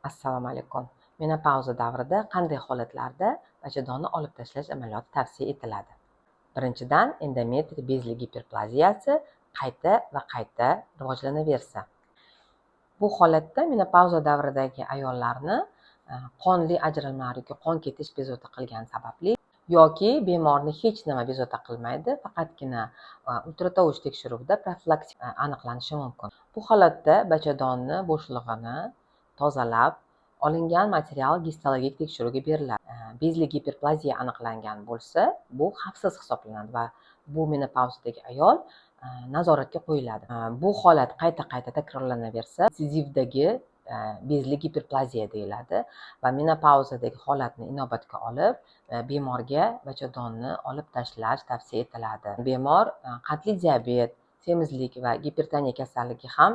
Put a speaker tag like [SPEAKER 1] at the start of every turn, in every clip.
[SPEAKER 1] Assalomu alaykum. Menopauza davrida qanday holatlarda bachadonni olib tashlash amaliyoti tavsiya etiladi? Birinchidan, endometriy bezli giperplaziyasi qayta rivojlanaversa. Bu holatda menopauza davridagi ayollarni qonli ajralmalar yoki qon ketish bezovta qilgani sababli yoki bemorni hech nima bezovta qilmaydi, faqatgina ultratovush tekshiruvida profilaktik aniqlanishi mumkin. Bu holatda bachadonni bo'shlig'ini tozalab, olingan material gistologik tekshiruvga beriladi. Bezli giperplaziya aniqlangan bo'lsa, bu xavfsiz hisoblanadi va bu menopauzadagi ayol nazoratga qo'yiladi. Bu holat qayta takrorlanaversa, resitsivdagi bezli giperplaziya deyiladi va menopauzadagi holatni inobatga olib, bemorga bachadonni olib tashlash tavsiya etiladi. Bemor qandli diabet, semizlik va gipertoniya kasalligi ham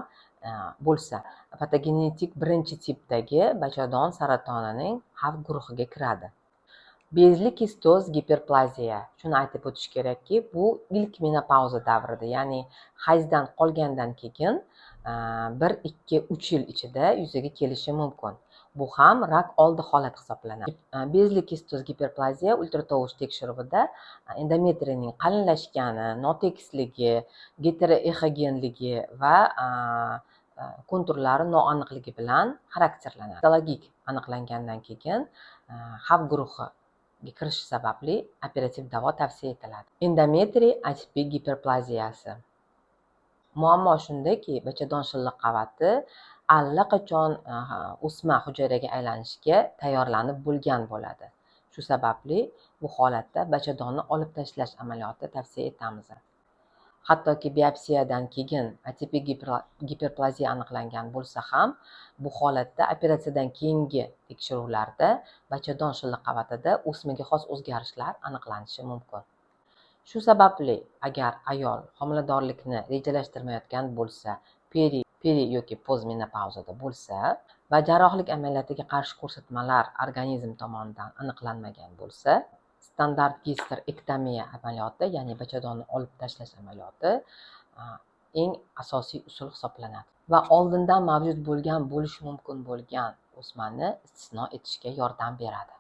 [SPEAKER 1] bo'lsa, patogenetik birinchi tipdagi bachadon saratonining xavf guruhiga kiradi. Bezli kistoz giperplaziya, shuni aytib o'tish kerakki, bu ilk menopauza davrida, ya'ni hayzdan qolgandan keyin 1-2-3 yil ichida yuzaga kelishi mumkin. Bu ham rak oldi holat hisoblanadi. Bezli kistoz giperplaziya ultratovush tekshiruvida endometriyning qalinlashgani, notekisligi, geteroexogenligi va konturlari noaniqligi bilan xarakterlanadi. Histologik aniqlangandan keyin xavf guruhi kirish sababli operativ davo tavsiya etiladi. Endometriy atipik giperplaziyasi. Muammo shundaki, bachadon shilliq qavati allaqachon o'sma hujayraga aylanishga tayyorlanib bo'lgan bo'ladi. Shu sababli bu holatda bachadonni olib tashlash amaliyoti tavsiya etamiz. Hattoki biopsiyadan keyin atipik giperplaziya aniqlangan bo'lsa ham, bu holatda operatsiyadan keyingi tekshiruvlarda bachadon shilliq qavatida o'smaga xos o'zgarishlar aniqlanishi mumkin. Shu sababli agar ayol homiladorlikni rejalashtirmayotgan bo'lsa, peri yoki postmenopauzada bo'lsa va jarrohlik amaliyotiga qarshi ko'rsatmalar organizm tomonidan aniqlanmagan bo'lsa, standart gisterektomiya amaliyoti, ya'ni bachadonni olib tashlash amaliyoti eng asosiy usul hisoblanadi va oldindan mavjud bo'lishi mumkin bo'lgan o'smani istisno etishga yordam beradi.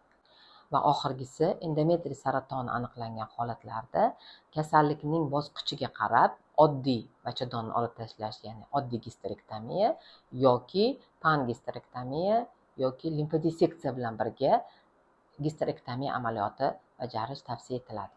[SPEAKER 1] Va oxirgisi, endometriy saratoni aniqlangan holatlarda kasallikning bosqichiga qarab oddiy bachadonni olib tashlash, ya'ni oddiy gisterektomiya yoki pangisterektomiya yoki limfodisseksiya bilan birga gisterektomiya amaliyoti bajarish tavsiya etiladi.